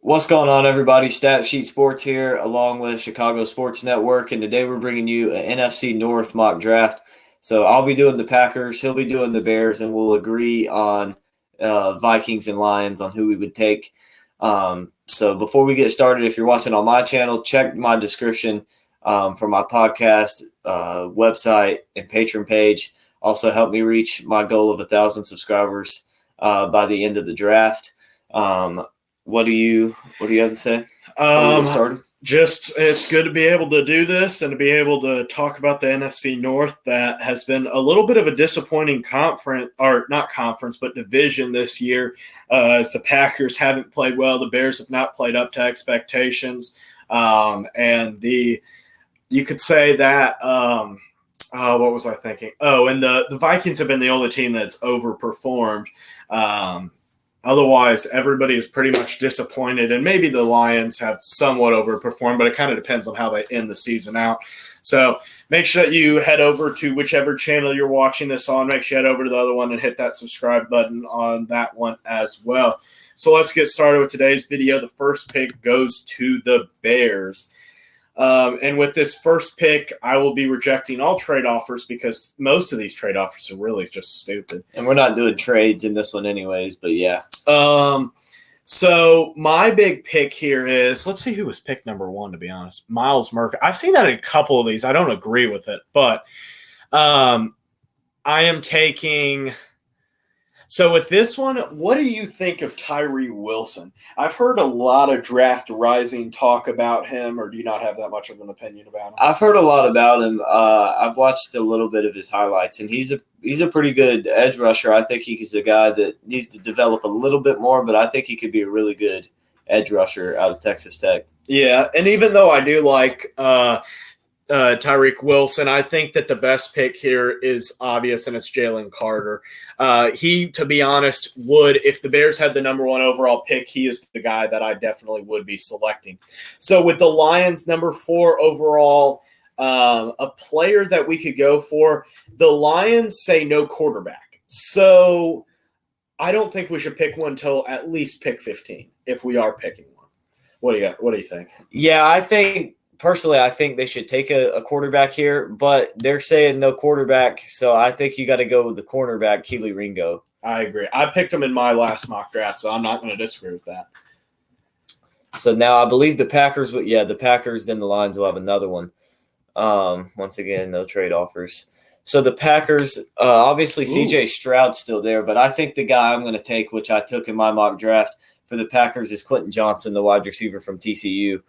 What's going on, everybody? Stat Sheet Sports here, along with Chicago Sports Network, and today we're bringing you an NFC North mock draft. So I'll be doing the Packers, he'll be doing the Bears, and we'll agree on Vikings and Lions on who we would take. So before we get started, if you're watching on my channel, check my description for my podcast, website, and Patreon page. Also help me reach my goal of 1,000 subscribers by the end of the draft. What do you have to say? Just it's good to be able to do this and to be able to talk about the NFC North that has been a little bit of a disappointing division this year, as the Packers haven't played well. The Bears have not played up to expectations. You could say that what was I thinking? Oh, and the Vikings have been the only team that's overperformed. Otherwise, everybody is pretty much disappointed, and maybe the Lions have somewhat overperformed, but it kind of depends on how they end the season out. So make sure that you head over to whichever channel you're watching this on. Make sure you head over to the other one and hit that subscribe button on that one as well. So let's get started with today's video. The first pick goes to the Bears. And with this first pick, I will be rejecting all trade offers because most of these trade offers are really just stupid. And we're not doing trades in this one anyways, but yeah. So my big pick here is, let's see who was pick number 1, to be honest. Myles Murphy. I've seen that in a couple of these. I don't agree with it, but I am taking – so with this one, what do you think of Tyree Wilson? I've heard a lot of draft rising talk about him, or do you not have that much of an opinion about him? I've heard a lot about him. I've watched a little bit of his highlights, and he's a pretty good edge rusher. I think he's a guy that needs to develop a little bit more, but I think he could be a really good edge rusher out of Texas Tech. Yeah, and even though I do like Tyreek Wilson, I think that the best pick here is obvious, and it's Jalen Carter. He, to be honest, would, if the Bears had the number 1 overall pick, he is the guy that I definitely would be selecting. So with the Lions, number 4 overall, a player that we could go for, the Lions say no quarterback. So I don't think we should pick one until at least pick 15 if we are picking one. What do you think? Yeah, Personally, I think they should take a quarterback here, but they're saying no quarterback, so I think you got to go with the cornerback, Keely Ringo. I agree. I picked him in my last mock draft, so I'm not going to disagree with that. So now I believe the Packers, the Packers, then the Lions will have another one. Once again, no trade offers. So the Packers, obviously C.J. Stroud's still there, but I think the guy I'm going to take, which I took in my mock draft for the Packers, is Quentin Johnson, the wide receiver from TCU.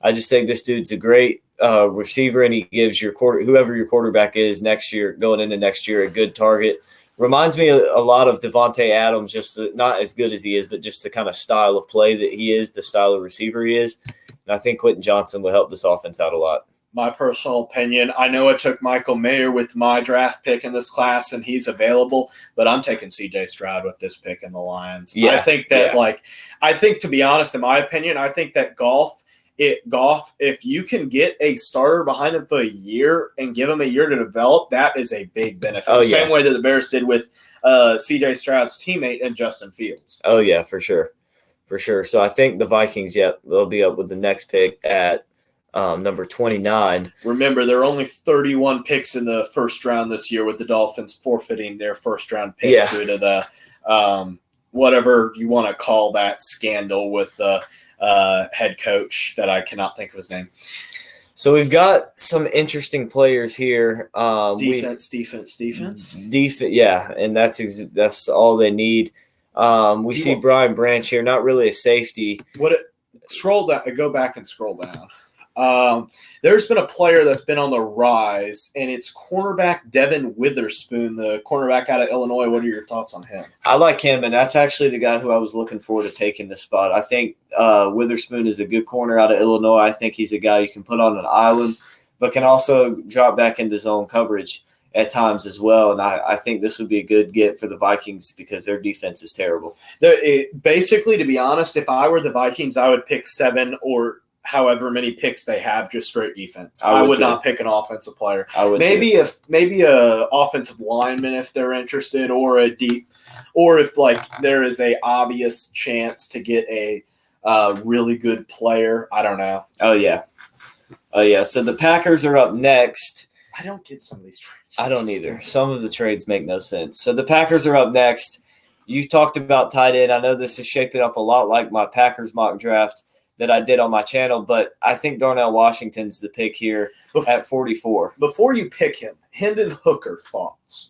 I just think this dude's a great receiver, and he gives whoever your quarterback is going into next year, a good target. Reminds me a lot of Devontae Adams, just not as good as he is, but just the kind of style of play that he is, the style of receiver he is. And I think Quentin Johnson will help this offense out a lot. My personal opinion, I know I took Michael Mayer with my draft pick in this class, and he's available, but I'm taking C.J. Stroud with this pick in the Lions. Yeah, I think that, to be honest, in my opinion, I think that Goff, if you can get a starter behind him for a year and give him a year to develop, that is a big benefit. Same way that the Bears did with C.J. Stroud's teammate and Justin Fields. Oh, yeah, for sure. For sure. So I think the Vikings, they'll be up with the next pick at number 29. Remember, there are only 31 picks in the first round this year, with the Dolphins forfeiting their first-round pick due to the whatever you want to call that scandal with the head coach that I cannot think of his name. So we've got some interesting players here. Defense. Yeah, and that's all they need. We see Brian Branch here, not really a safety. Scroll down. Go back and scroll down. There's been a player that's been on the rise, and it's cornerback Devin Witherspoon, the cornerback out of Illinois. What are your thoughts on him? I like him, and that's actually the guy who I was looking forward to taking this spot. I think Witherspoon is a good corner out of Illinois. I think he's a guy you can put on an island, but can also drop back into zone coverage at times as well. And I think this would be a good get for the Vikings because their defense is terrible. Basically, to be honest, if I were the Vikings, I would pick 7 or however many picks they have, just straight defense. I would not pick an offensive player. Maybe a offensive lineman if they're interested, or if like there is a obvious chance to get a really good player. I don't know. Oh yeah. So the Packers are up next. I don't get some of these trades. I don't either. Some of the trades make no sense. So the Packers are up next. You talked about tight end. I know this is shaping up a lot like my Packers mock draft that I did on my channel, but I think Darnell Washington's the pick here at 44. Before you pick him, Hendon Hooker, thoughts?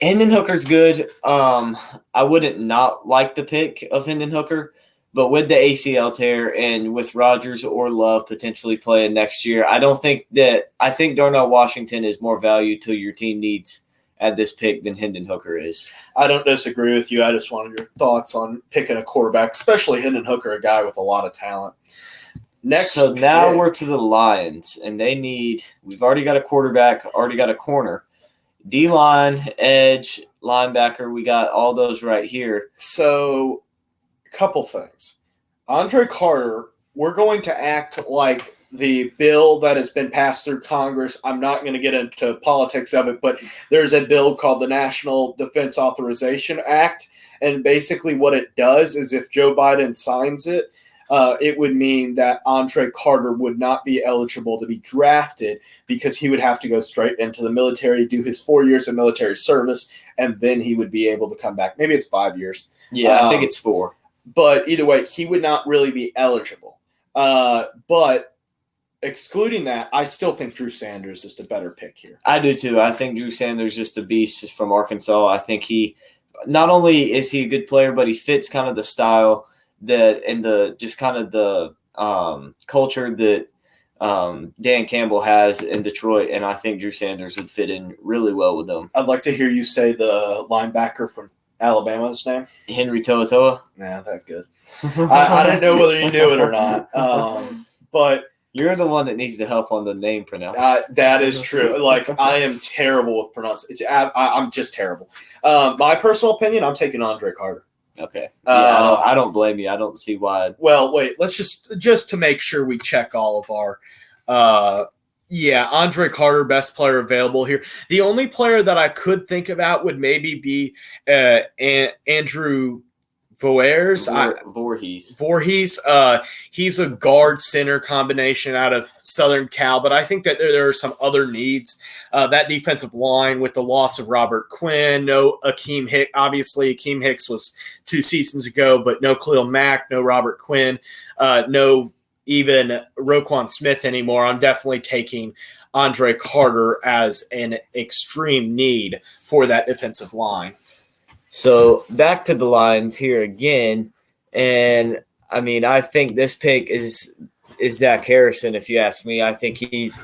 Hendon Hooker's good. I wouldn't not like the pick of Hendon Hooker, but with the ACL tear and with Rodgers or Love potentially playing next year, I think Darnell Washington is more value to your team needs at this pick than Hendon Hooker is. I don't disagree with you. I just wanted your thoughts on picking a quarterback, especially Hendon Hooker, a guy with a lot of talent. Now we're to the Lions, and we've already got a quarterback, already got a corner. D-line, edge, linebacker, we got all those right here. So, a couple things. Andre Carter, we're going to act like the bill that has been passed through Congress. I'm not going to get into politics of it, but there's a bill called the National Defense Authorization Act, and basically what it does is if Joe Biden signs it, it would mean that Andre Carter would not be eligible to be drafted because he would have to go straight into the military, do his 4 years of military service, and then he would be able to come back. Maybe it's 5 years. Yeah, I think it's 4. But either way, he would not really be eligible. But excluding that, I still think Drew Sanders is the better pick here. I do too. I think Drew Sanders is just a beast from Arkansas. I think he not only is he a good player, but he fits kind of the style that and the just kind of the culture that Dan Campbell has in Detroit, and I think Drew Sanders would fit in really well with them. I'd like to hear you say the linebacker from Alabama's name. Henry To'oTo'o. Nah, that good. I didn't know whether you knew it or not, but you're the one that needs the help on the name pronunciation. That is true. Like, I am terrible with pronunciation. I'm just terrible. My personal opinion, I'm taking Andre Carter. Okay. Yeah, I don't blame you. I don't see why. Well, wait. Let's just to make sure we check all of our Andre Carter, best player available here. The only player that I could think about would maybe be Andrew Voorhees. He's a guard center combination out of Southern Cal, but I think that there are some other needs. That defensive line with the loss of Robert Quinn, no Akeem Hicks. Obviously, Akeem Hicks was 2 seasons ago, but no Khalil Mack, no Robert Quinn, no even Roquan Smith anymore. I'm definitely taking Andre Carter as an extreme need for that defensive line. So back to the Lions here again, and I mean I think this pick is Zach Harrison. If you ask me, I think he's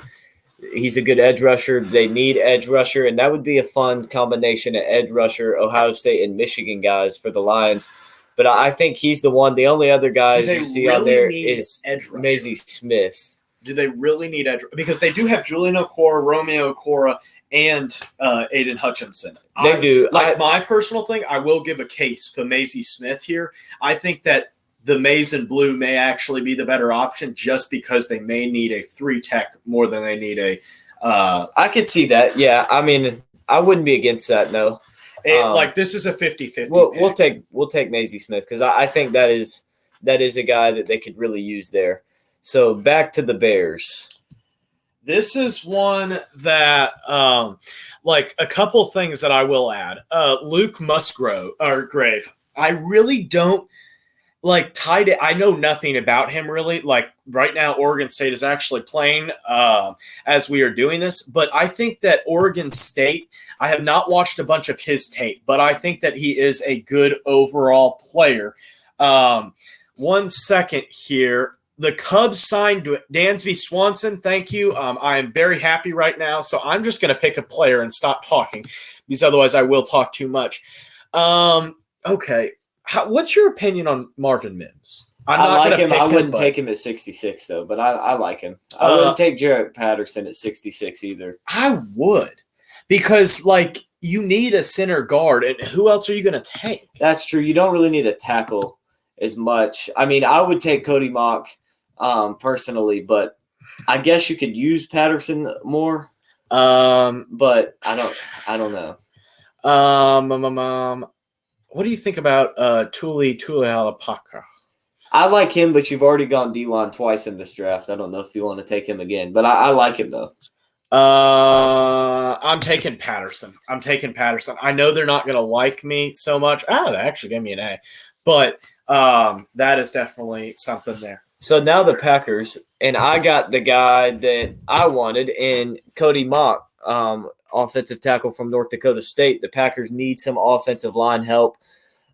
a good edge rusher. They need edge rusher, and that would be a fun combination of edge rusher, Ohio State and Michigan guys for the Lions. But I think he's the one. The only other guys you see out there is Mazie Smith. Do they really need edge? Because they do have Julian Okora, Romeo Okora, and Aiden Hutchinson. They do. My personal thing, I will give a case for Mazie Smith here. I think that the maize and blue may actually be the better option just because they may need a 3-tech more than they need a I could see that. Yeah. I mean, I wouldn't be against that, no. This is a 50-50. We'll take Mazie Smith because I think that is a guy that they could really use there. So back to the Bears. This is one that, a couple things that I will add. Luke Grave. I really don't tight end. I know nothing about him really. Like right now, Oregon State is actually playing as we are doing this. But I think that Oregon State, I have not watched a bunch of his tape, but I think that he is a good overall player. 1 second here. The Cubs signed Dansby Swanson. Thank you. I am very happy right now. So I'm just going to pick a player and stop talking because otherwise I will talk too much. Okay. What's your opinion on Marvin Mims? I like him. I wouldn't take him at 66, though, but I like him. I wouldn't take Jarrett Patterson at 66 either. I would because, you need a center guard, and who else are you going to take? That's true. You don't really need a tackle as much. I mean, I would take Cody Mock personally, but I guess you could use Patterson more. But I don't know. What do you think about Tuli Halapaka? I like him, but you've already gone D-line twice in this draft. I don't know if you want to take him again, but I like him though. I'm taking Patterson. I know they're not going to like me so much. They actually gave me an A, but that is definitely something there. So now the Packers, and I got the guy that I wanted in Cody Mock, offensive tackle from North Dakota State. The Packers need some offensive line help.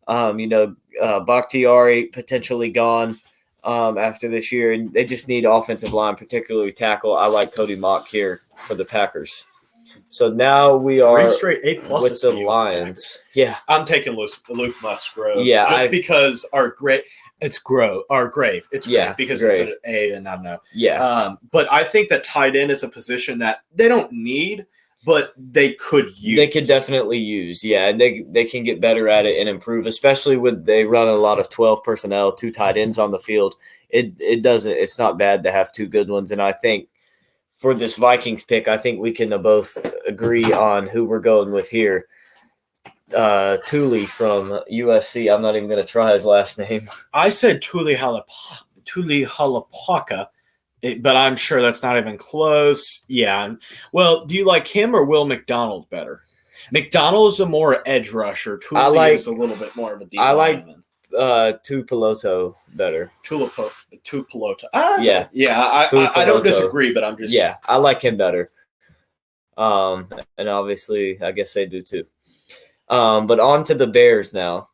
Bakhtiari potentially gone after this year, and they just need offensive line, particularly tackle. I like Cody Mock here for the Packers. So now we are straight A+ with the Lions. Yeah, I'm taking Luke Musgrove. Yeah, just because our grave. It's grave. It's Yeah, because grave. it's an A and not an O. yeah. But I think that tight end is a position that they don't need, but they could use. They could definitely use, yeah, and they can get better at it and improve, especially when they run a lot of 12 personnel, 2 tight ends on the field. It's not bad to have 2 good ones, and I think for this Vikings pick, I think we can both agree on who we're going with here. Thule from USC. I'm not even going to try his last name. I said Thule Halapaka, but I'm sure that's not even close. Yeah. Well, do you like him or Will McDonald better? McDonald is a more edge rusher. Thule is a little bit more of a deep lineman. Tupeloto better. Tupeloto. Yeah. I don't disagree, but I'm just. Yeah, I like him better. And obviously, I guess they do too. But on to the Bears now.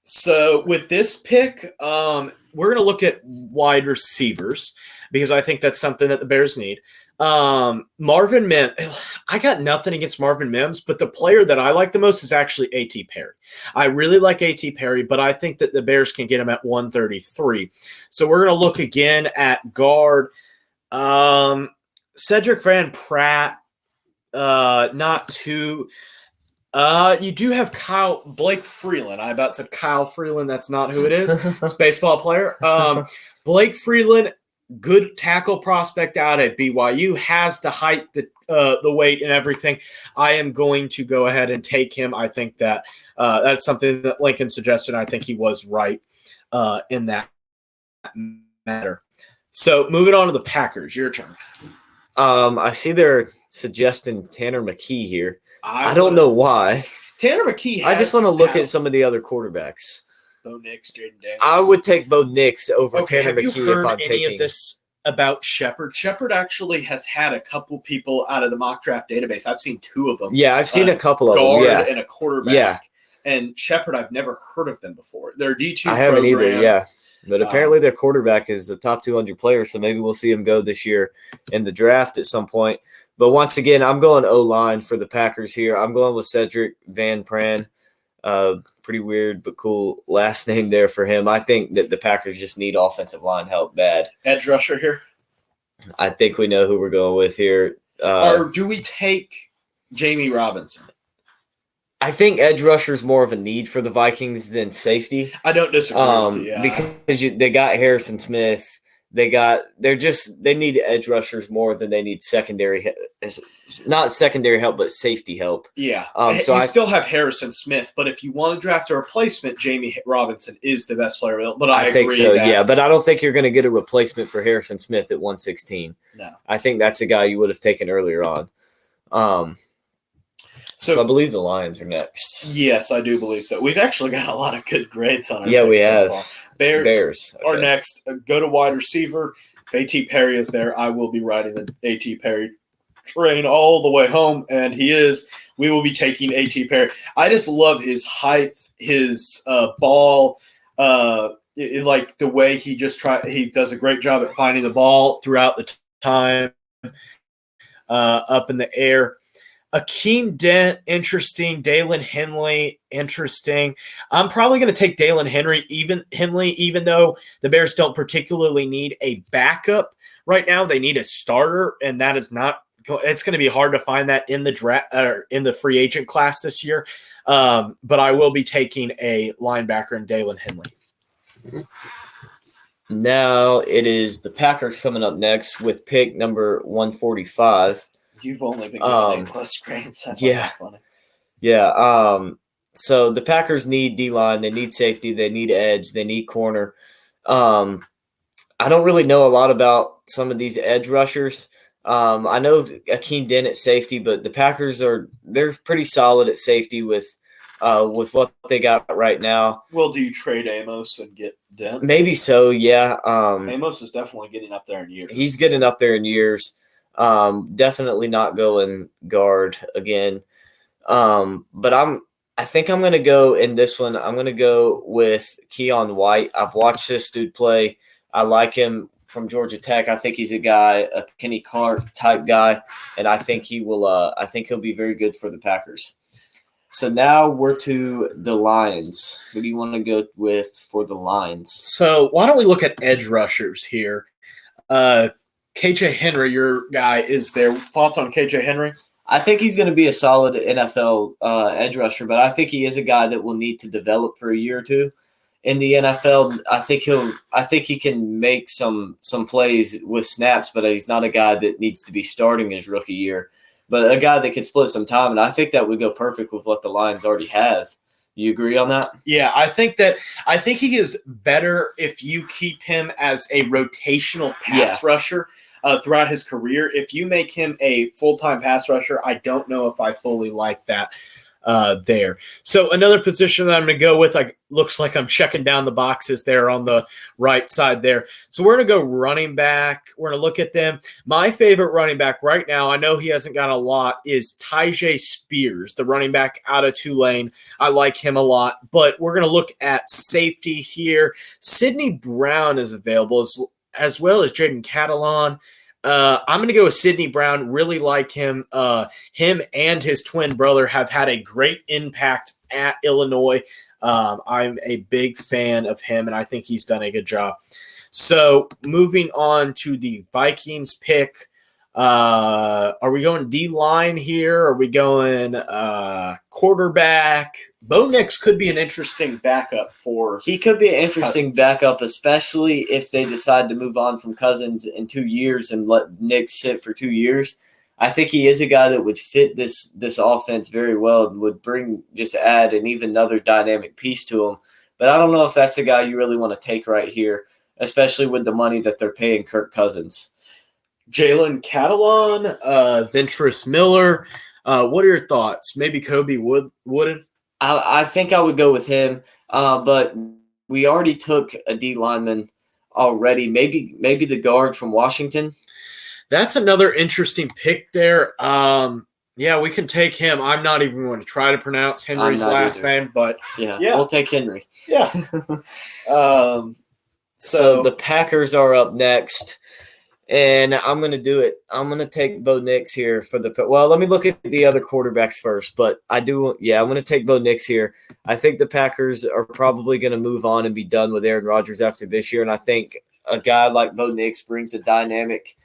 So with this pick, we're going to look at wide receivers because I think that's something that the Bears need. Marvin Mims, I got nothing against Marvin Mims, but the player that I like the most is actually A.T. Perry. I really like A.T. Perry, but I think that the Bears can get him at 133. So we're going to look again at guard. Cedric Van Pratt, not too. You do have Blake Freeland. I about said Kyle Freeland. That's not who it is. It's a baseball player. Blake Freeland, good tackle prospect out at BYU, has the height, the weight, and everything. I am going to go ahead and take him. I think that that's something that Lincoln suggested. I think he was right in that matter. So moving on to the Packers, your turn. I see they're suggesting Tanner McKee here. I don't know why. Tanner McKee I just want to look at some of the other quarterbacks. Bo Nix, Jaden Daniels. I would take Bo Nix over Tanner McKee if I'm taking. Have you heard any of this about Shepard? Shepard actually has had a couple people out of the mock draft database. I've seen 2 of them. Yeah, I've seen a couple of them. Guard and a quarterback. Yeah. And Shepard, I've never heard of them before. They're D2 I haven't either, yeah. But apparently their quarterback is a top 200 player, so maybe we'll see him go this year in the draft at some point. But once again, I'm going O-line for the Packers here. I'm going with Cedric Van Pran. Pretty weird but cool last name there for him. I think that the Packers just need offensive line help bad. Edge rusher here? I think we know who we're going with here. Or do we take Jamie Robinson? I think edge rusher is more of a need for the Vikings than safety. I don't disagree with you, yeah. Because they got Harrison Smith. They need edge rushers more than they need not secondary help, but safety help. Yeah. So I still have Harrison Smith, but if you want to draft a replacement, Jamie Robinson is the best player available. But I think so, yeah. But I don't think you're going to get a replacement for Harrison Smith at 116. No. I think that's a guy you would have taken earlier on. So I believe the Lions are next. Yes, I do believe so. We've actually got a lot of good grades on our Yeah, we have. Bears are next. Go to wide receiver. If A.T. Perry is there, I will be riding the A.T. Perry train all the way home, and he is. We will be taking A.T. Perry. I just love his height, his ball, like the way he does a great job at finding the ball throughout the time up in the air. Akeem Dent, interesting. Dalen Henley, interesting. I'm probably going to take Dalen Henley, even though the Bears don't particularly need a backup right now. They need a starter, and that is not. It's going to be hard to find that in the draft or in the free agent class this year. But I will be taking a linebacker in Dalen Henley. Now it is the Packers coming up next with pick number 145. You've only been getting A+ grades. Yeah. Funny. Yeah. So the Packers need D-line. They need safety. They need edge. They need corner. I don't really know a lot about some of these edge rushers. I know Akeem Dent at safety, but the Packers they're pretty solid at safety with what they got right now. Well, do you trade Amos and get Dent? Maybe so, yeah. Amos is definitely getting up there in years. He's getting up there in years. Definitely not going guard again. But I think I'm going to go in this one. I'm going to go with Keon White. I've watched this dude play. I like him from Georgia Tech. I think he's a Kenny Clark type guy, and I think he will. I think he'll be very good for the Packers. So now we're to the Lions. Who do you want to go with for the Lions? So why don't we look at edge rushers here? KJ Henry, your guy, is there. Thoughts on KJ Henry? I think he's going to be a solid NFL edge rusher, but I think he is a guy that will need to develop for a year or two in the NFL. I think he can make some plays with snaps, but he's not a guy that needs to be starting his rookie year. But a guy that could split some time, and I think that would go perfect with what the Lions already have. You agree on that? Yeah, I think he is better if you keep him as a rotational pass rusher throughout his career. If you make him a full-time pass rusher, I don't know if I fully like that there. So another position that I'm going to go with, looks like I'm checking down the boxes there on the right side there. So we're going to go running back. We're going to look at them. My favorite running back right now, I know he hasn't got a lot, is Tyjae Spears, the running back out of Tulane. I like him a lot, but we're going to look at safety here. Sidney Brown is available as well as Jaden Catalon. I'm going to go with Sidney Brown. Really like him. Him and his twin brother have had a great impact at Illinois. I'm a big fan of him, and I think he's done a good job. So moving on to the Vikings pick. Are we going D-line here? Are we going quarterback? Bo Nix could be an interesting backup for He could be an interesting Cousins. backup, especially if they decide to move on from Cousins in 2 years and let Nix sit for 2 years. I think he is a guy that would fit this offense very well and would add an even another dynamic piece to him. But I don't know if that's a guy you really want to take right here, especially with the money that they're paying Kirk Cousins. Jalen Catalon, Ventress Miller. What are your thoughts? Maybe Kobe Wooden? I think I would go with him, but we already took a D lineman already. Maybe the guard from Washington. That's another interesting pick there. Yeah, we can take him. I'm not even going to try to pronounce Henry's last name, but yeah, we'll take Henry. Yeah. So the Packers are up next. And I'm going to do it. I'm going to take Bo Nix here let me look at the other quarterbacks first. But I'm going to take Bo Nix here. I think the Packers are probably going to move on and be done with Aaron Rodgers after this year. And I think a guy like Bo Nix brings a dynamic,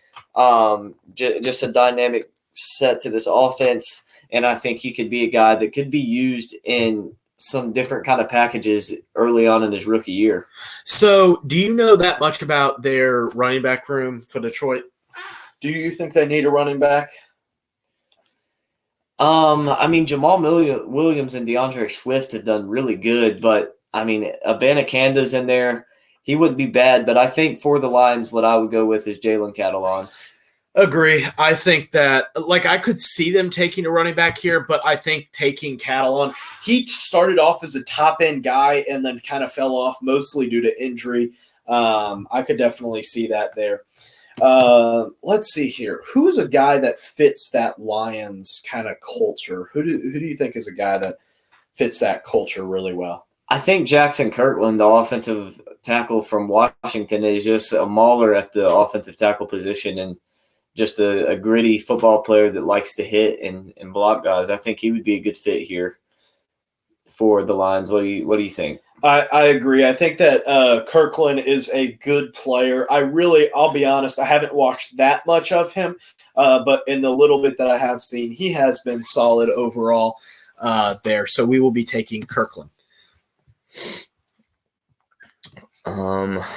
just a dynamic set to this offense. And I think he could be a guy that could be used in some different kind of packages early on in his rookie year. So do you know that much about their running back room for Detroit? Do you think they need a running back? Jamal Williams and DeAndre Swift have done really good, but Abanakanda's in there. He wouldn't be bad, but I think for the Lions, what I would go with is Jalen Catalon. Agree. I think that, I could see them taking a running back here, but I think taking Catalon, he started off as a top-end guy and then kind of fell off mostly due to injury. I could definitely see that there. Let's see here. Who's a guy that fits that Lions kind of culture? Who do you think is a guy that fits that culture really well? I think Jackson Kirkland, the offensive tackle from Washington, is just a mauler at the offensive tackle position and just a gritty football player that likes to hit and block guys. I think he would be a good fit here for the Lions. What do you think? I agree. I think that Kirkland is a good player. I'll be honest, I haven't watched that much of him, but in the little bit that I have seen, he has been solid overall there. So we will be taking Kirkland. Let's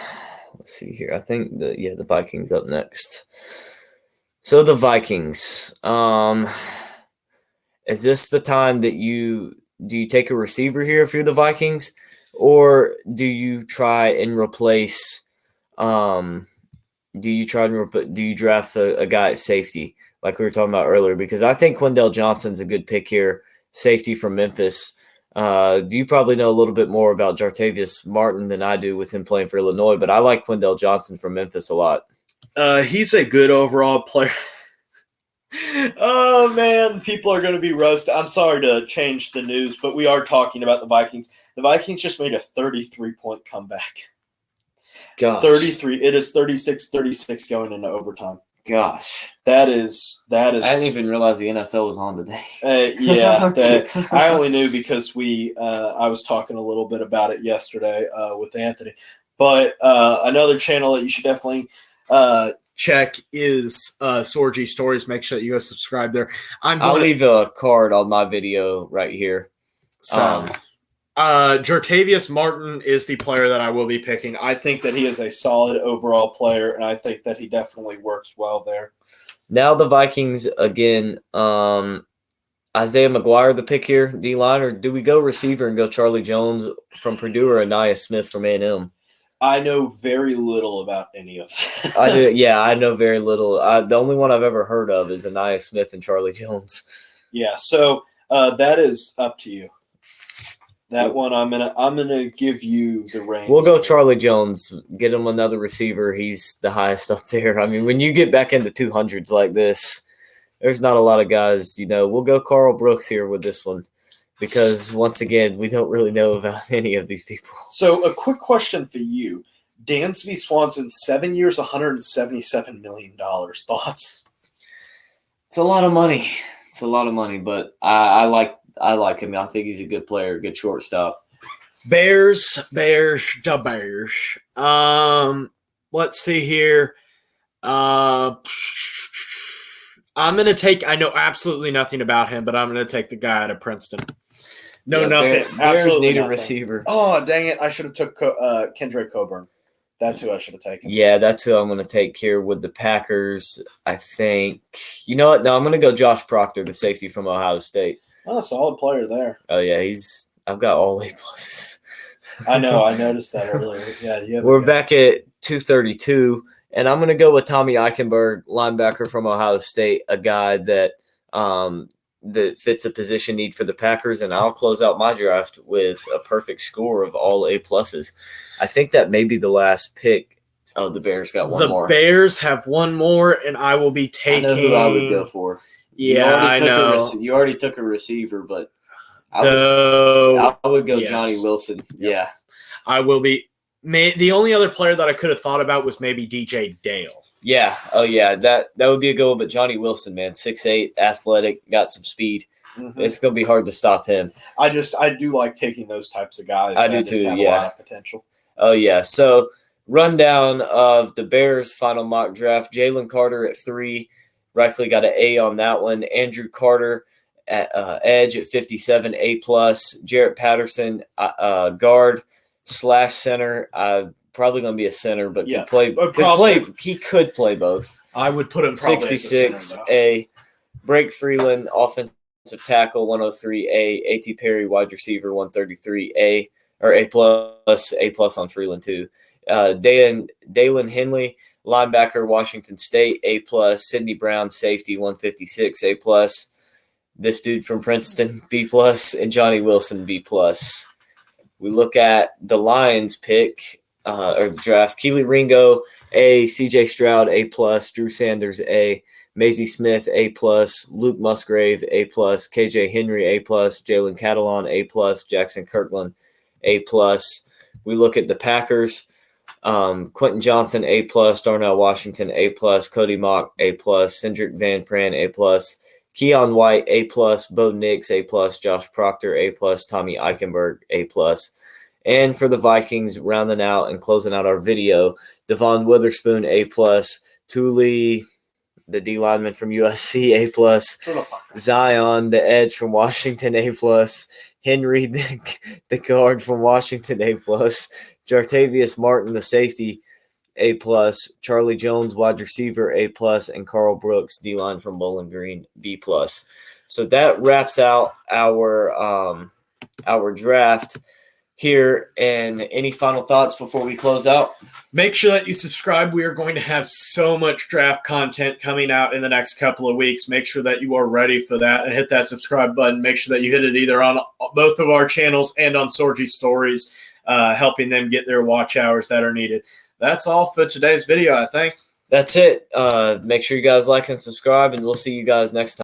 see here. I think the Vikings up next. So the Vikings, is this the time that do you take a receiver here if you're the Vikings? or do you try and replace? Do you draft a guy at safety like we were talking about earlier? Because I think Quindell Johnson's a good pick here, safety from Memphis. Do you probably know a little bit more about Jartavius Martin than I do with him playing for Illinois? But I like Quindell Johnson from Memphis a lot. He's a good overall player. Oh, man, people are going to be roasted. I'm sorry to change the news, but we are talking about the Vikings. The Vikings just made a 33-point comeback. Gosh. 33. It is 36-36 going into overtime. Gosh. That is. I didn't even realize the NFL was on today. I only knew because I was talking a little bit about it yesterday with Anthony. But another channel that you should definitely check is Sorgy Stories. Make sure that you go subscribe there. I'll leave a card on my video right here. Jartavius Martin is the player that I will be picking. I think that he is a solid overall player, and I think that he definitely works well there. Now the Vikings again. Isaiah McGuire the pick here, D-line, or do we go receiver and go Charlie Jones from Purdue or Anaya Smith from A&M? I know very little about any of them. I do. Yeah, I know very little. The only one I've ever heard of is Anaya Smith and Charlie Jones. Yeah, so that is up to you. That one, I'm gonna give you the reins. We'll go Charlie Jones. Get him another receiver. He's the highest up there. I mean, when you get back into 200s like this, there's not a lot of guys. We'll go Carl Brooks here with this one because once again, we don't really know about any of these people. So, a quick question for you: Dansby Swanson, 7 years, $177 million. Thoughts? It's a lot of money. But I like him. I think he's a good player, good shortstop. Bears. Let's see here. I'm going to take – I know absolutely nothing about him, but I'm going to take the guy out of Princeton. Nothing. Bears absolutely need nothing. A receiver. Oh, dang it. I should have took Kendrick Coburn. That's who I should have taken. Yeah, that's who I'm going to take here with the Packers. I think – you know what? No, I'm going to go Josh Proctor, the safety from Ohio State. Oh, solid player there. Oh, yeah. I've got all A pluses. I know. I noticed that earlier. Yeah, we're back at 232, and I'm going to go with Tommy Eichenberg, linebacker from Ohio State, a guy that that fits a position need for the Packers, and I'll close out my draft with a perfect score of all A pluses. I think that may be the last pick. Oh, the Bears got one more. The Bears have one more, and I will be taking – I know who I would go for. Yeah, I know. You already took a receiver, but I would go Johnny Wilson. Yeah. I will be. The only other player that I could have thought about was maybe DJ Dale. Yeah. Oh, yeah. That would be a good one, but Johnny Wilson, man, 6'8", athletic, got some speed. Mm-hmm. It's going to be hard to stop him. I do like taking those types of guys. I do too, have yeah. A lot of potential. Oh, yeah. So, rundown of the Bears' final mock draft. Jalen Carter at 3. Reichley got an A on that one. Andrew Carter at edge at 57, A+. Jarrett Patterson, guard / center. Probably going to be a center, but he could play both. I would put him probably 66, as a center, A. Blake Freeland, offensive tackle, 103, A. A.T. Perry, wide receiver, 133, A. Or A+, A+ on Freeland too. Dalen Henley, linebacker, Washington State, A+. Sidney Brown, safety, 156, A+. This dude from Princeton, B+. And Johnny Wilson, B+. We look at the Lions pick, or the draft. Keely Ringo, A. C.J. Stroud, A+. Drew Sanders, A. Maisie Smith, A+. Luke Musgrave, A+. KJ Henry, A+. Jalen Catalon, A+. Jackson Kirkland, A+. We look at the Packers. Quentin Johnson, A+, Darnell Washington, A+, Cody Mock, A+, Cedric Van Pran, A+, Keon White, A+, Bo Nix, A+, Josh Proctor, A+, Tommy Eichenberg, A+. And for the Vikings, rounding out and closing out our video, Devon Witherspoon, A+, Thule, the D lineman from USC, A+, Zion, the edge from Washington, A+, Henry, the guard from Washington, A+, Jartavius Martin, the safety, A+, Charlie Jones, wide receiver, A+, and Carl Brooks, D-line from Bowling Green, B+. So that wraps out our draft here. And any final thoughts before we close out? Make sure that you subscribe. We are going to have so much draft content coming out in the next couple of weeks. Make sure that you are ready for that and hit that subscribe button. Make sure that you hit it either on both of our channels and on Sorgy Stories, helping them get their watch hours that are needed. That's all for today's video, I think. That's it. Make sure you guys like and subscribe, and we'll see you guys next time.